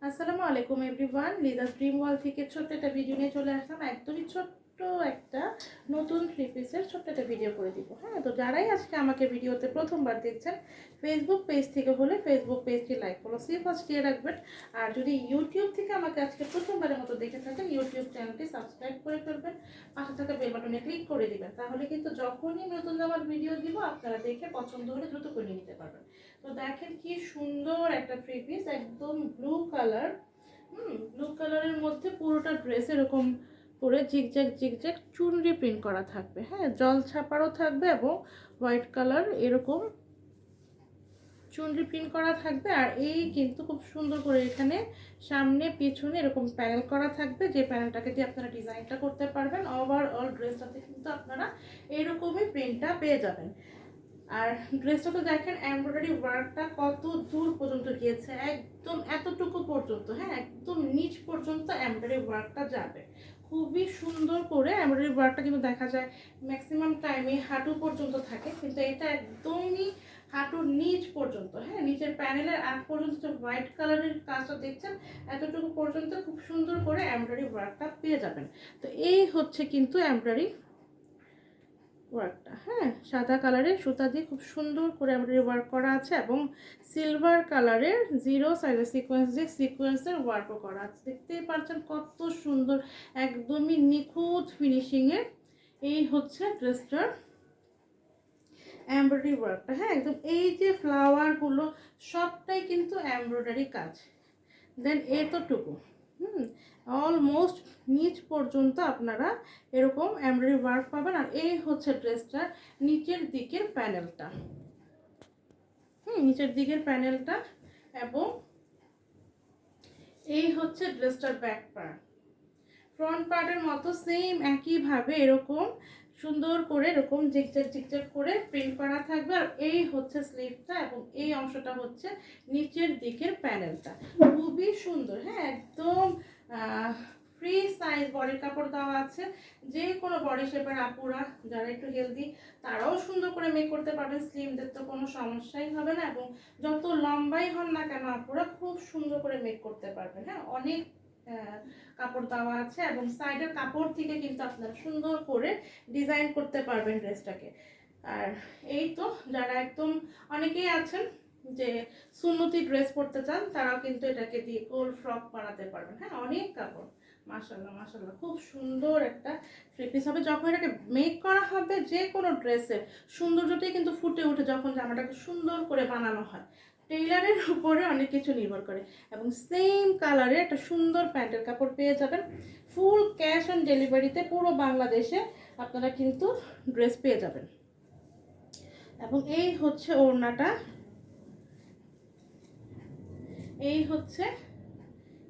আসসালামু আলাইকুম everyone, Liza's dream world থেকে ছোট্ট একটা ভিডিও নিয়ে চলে আসলাম। একদমই ছোট্ট একটা নতুন থ্রি পিসের ছোট্ট একটা ভিডিও করে দিব। হ্যাঁ, তো যারাই আজকে আমাকে ভিডিওতে প্রথমবার দেখছেন, ফেসবুক পেজ থেকে হলে ফেসবুক পেজটি লাইক ফলো ফার্স্ট দিয়ে রাখবেন। আর যদি ইউটিউব থেকে আমাকে আজকে প্রথমবারের মতো দেখে থাকেন, ইউটিউব চ্যানেলটি সাবস্ক্রাইব করে ফেলবেন, পাশে থাকা বেল বাটনে ক্লিক করে দিবেন। তাহলে কিন্তু যখনই নতুন আমার ভিডিও দিব আপনারা দেখে পছন্দ হলে দ্রুত করে নিতে পারবেন। তো দেখেন কি সুন্দর একটা থ্রি পিস, একদম ব্লু কালার। ব্লু কালারের মধ্যে পুরোটা ড্রেস এরকম করে জিগজ্যাগ জিগজ্যাগ চুনরি প্রিন্ট করা থাকবে। হ্যাঁ, জল ছাপারও থাকবে এবং হোয়াইট কালার এরকম চুনরি প্রিন্ট করা থাকবে। আর এই কিন্তু খুব সুন্দর করে এখানে সামনে পিছনে এরকম প্যানেল করা থাকবে, যে প্যানেলটাকে দিয়ে আপনারা ডিজাইনটা করতে পারবেন। ওভারঅল ড্রেসটাতে কিন্তু আপনারা এরকমই প্রিন্টটা পেয়ে যাবেন। আর ড্রেসটা তো দেখেন এমব্রয়ডারি ওয়ার্কটা কত দূর পর্যন্ত গিয়েছে, একদম এতটুকু পর্যন্ত। হ্যাঁ, একদম নিচ পর্যন্ত এমব্রয়ডারি ওয়ার্কটা যাবে। খুবই সুন্দর করে এমব্রয়ডারি ওয়ার্কটা কিন্তু দেখা যায় ম্যাক্সিমাম টাইমে হাঁটু পর্যন্ত থাকে, কিন্তু এটা একদমই হাঁটুর নিচ পর্যন্ত। হ্যাঁ, নিচের প্যানেলের আগ পর্যন্ত যে হোয়াইট কালারের কাজটা দেখছেন, এতটুকু পর্যন্ত খুব সুন্দর করে এমব্রয়ডারি ওয়ার্কটা পেয়ে যাবেন। তো এই হচ্ছে কিন্তু এমব্রয়ডারি ওয়ার্কটা। হ্যাঁ, সাদা কালারের সুতা দিয়ে খুব সুন্দর করে এমব্রয়ডারি ওয়ার্ক করা আছে এবং সিলভার কালারের জিরো সাইডের সিকোয়েন্স দিয়ে সিকোয়েন্সের ওয়ার্কও করা আছে। দেখতেই পাচ্ছেন কত সুন্দর, একদমই নিখুঁত ফিনিশিংয়ে এই হচ্ছে ড্রেসটার এমব্রয়ডারি ওয়ার্কটা। হ্যাঁ, একদম এই যে ফ্লাওয়ারগুলো সবটাই কিন্তু এমব্রয়ডারি কাজ। দেন এতটুকু অলমোস্ট নিচ পর্যন্ত আপনারা এরকম এমব্রয়ডারি ওয়ার্ক পাবেন। আর এই হচ্ছে ড্রেসটার নিচের দিকের প্যানেলটা। নিচের দিকের প্যানেলটা এবং এই হচ্ছে ড্রেসটার ব্যাক পার্ট। ফ্রন্ট পার্টের মতো সেম একইভাবে এরকম সুন্দর করে এরকম জিগজ্যাগ জিগজ্যাগ করে প্রিন্ট করা থাকবে। আর এই হচ্ছে স্লিভটা এবং এই অংশটা হচ্ছে নিচের দিকের প্যানেলটা। খুবই সুন্দর। হ্যাঁ, একদম ফ্রি সাইজ বডির কাপড় দেওয়া আছে। যে কোনো বডি শেপের আপুরা যারা একটু হেলদি তারাও সুন্দর করে মেক করতে পারবেন। স্লিমদের তো কোনো সমস্যাই হবে না এবং যত লম্বাই হন না কেন আপুরা খুব সুন্দর করে মেক করতে পারবেন। হ্যাঁ, অনেক কাপড় দেওয়া আছে এবং সাইডের কাপড় থেকে কিন্তু আপনারা সুন্দর করে ডিজাইন করতে পারবেন ড্রেসটাকে। আর এই তো যারা একদম অনেকেই আছেন যে সুন্নতি ড্রেস পরতে চান, তারাও কিন্তু এটাকে দিয়ে গোল ফ্রক বানাতে পারবেন। হ্যাঁ, অনেক কাপড়, মাশাআল্লাহ মাশাআল্লাহ, খুব সুন্দর একটা থ্রি পিস হবে। যখন এটাকে মেক করা হবে যে কোনো ড্রেসের সৌন্দর্যটাই কিন্তু ফুটে ওঠে যখন জামাটাকে সুন্দর করে বানানো হয়। টেইলারের উপরে অনেক কিছু নির্ভর করে। এবং সেম কালারে একটা সুন্দর প্যান্টের কাপড় পেয়ে যাবেন। ফুল ক্যাশ অন ডেলিভারিতে পুরো বাংলাদেশে আপনারা কিন্তু ড্রেস পেয়ে যাবেন। এবং এই হচ্ছে ওড়নাটা, এই হচ্ছে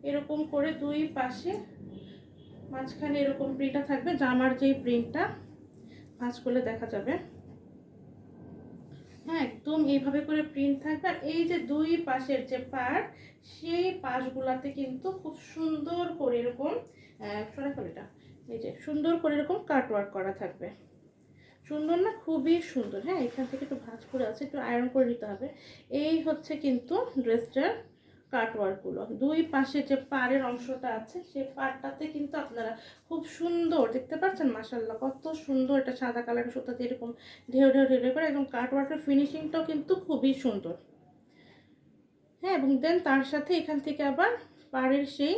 এরকম করে দুই পাশে মাঝখানে এরকম প্রিন্টটা থাকবে। জামার যেই প্রিন্টটা ভাঁজ করলে দেখা যাবে। হ্যাঁ, একদম এইভাবে করে প্রিন্ট থাকবে। আর এই যে দুই পাশের যে পার্ট, সেই পাশগুলাতে কিন্তু খুব সুন্দর করে এরকম সরাসরিটা এই যে সুন্দর করে এরকম কাট ওয়ার্ক করা থাকবে। সুন্দর না? খুবই সুন্দর। হ্যাঁ, এখান থেকে একটু ভাঁজ করে আছে, একটু আয়রন করে নিতে হবে। এই হচ্ছে কিন্তু ড্রেসটার কাটওয়ার্কগুলো। দুই পাশে যে পাড়ের অংশটা আছে সেই পাড়টাতে কিন্তু আপনারা খুব সুন্দর দেখতে পাচ্ছেন। মাশাআল্লাহ, কত সুন্দর। এটা সাদা কালারের সুতা দিয়ে এরকম ঢেউ ঢেউ ঢেউ করে একদম কাটওয়ার্কের ফিনিশিংটাও কিন্তু খুবই সুন্দর। হ্যাঁ, এবং দেন তার সাথে এখান থেকে আবার পাড়ের সেই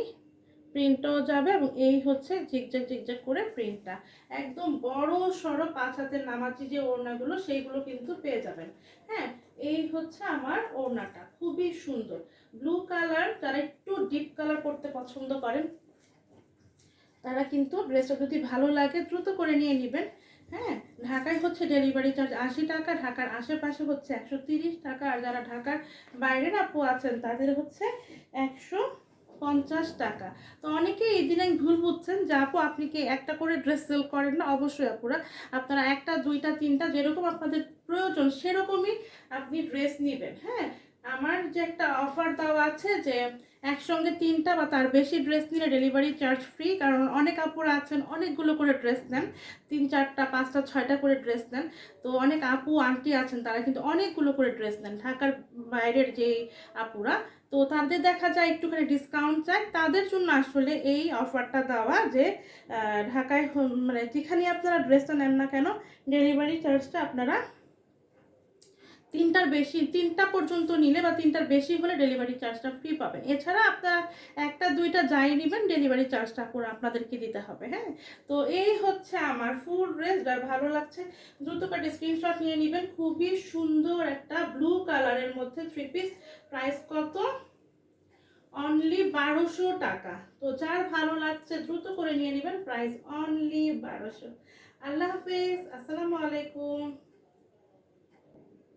প্রিন্টও যাবে এবং এই হচ্ছে জিগজ্যাগ জিগজ্যাগ করে প্রিন্টটা। একদম বড় সড়ো 5 হাতের নামাজি যে ওড়নাগুলো সেইগুলো কিন্তু পেয়ে যাবেন। হ্যাঁ, এই হচ্ছে আমার ওড়নাটা, খুবই সুন্দর ব্লু কালার। যারা একটু ডিপ কালার পরতে পছন্দ করেন তারা কিন্তু ড্রেসটা যদি ভালো লাগে দ্রুত করে নিয়ে নেবেন। হ্যাঁ, ঢাকায় হচ্ছে ডেলিভারি চার্জ 80 টাকা, ঢাকার আশেপাশে হচ্ছে 130 টাকা। আর যারা ঢাকার বাইরের আপু আছেন তাদের হচ্ছে 150 টাকা। তো অনেকেই এই দিন ভুল বুঝছেন যে আপু আপনি কি একটা করে ড্রেস সেল করেন না? অবশ্যই আপুরা, আপনারা একটা দুইটা তিনটা যেরকম আপনাদের প্রয়োজন সেরকমই আপনি ড্রেস নেবেন। হ্যাঁ, আমার যে একটা অফার দেওয়া আছে যে একসঙ্গে 3টা বা তার বেশি ড্রেস নিলে ডেলিভারি চার্জ ফ্রি, কারণ অনেক আপুরা আছেন অনেকগুলো করে ড্রেস নেন, 3 4টা 5টা 6টা করে ড্রেস নেন। তো অনেক আপু আন্টি আছেন তারা কিন্তু অনেকগুলো করে ড্রেস নেন, ঢাকার বাইরের যে আপুরা, তো তাদের দেখা যায় একটুখানি ডিসকাউন্ট চায়, তাদের জন্য আসলে এই অফারটা দেওয়া যে ঢাকায় মানে যেখানে আপনারা ড্রেসটা নেন না কেন ডেলিভারি চার্জটা আপনারা 3টা পর্যন্ত নিলে বা 3টার বেশি হলে ডেলিভারি চার্জটা ফ্রি পাবেন। এছাড়া আপনারা 1টা 2টা যাই নেবেন ডেলিভারি চার্জটা পুরো আপনাদেরকে দিতে হবে। হ্যাঁ, তো এই হচ্ছে আমার ফুল ড্রেস, যার ভালো লাগছে দ্রুত করে স্ক্রিনশট নিয়ে নেবেন। খুবই সুন্দর একটা ব্লু কালারের মধ্যে 3 পিস, প্রাইস কত? অনলি 1200 টাকা। তো যার ভালো লাগছে দ্রুত করে নিয়ে নেবেন, প্রাইস অনলি 1200। আল্লাহ হাফেজ, আসসালামু আলাইকুম।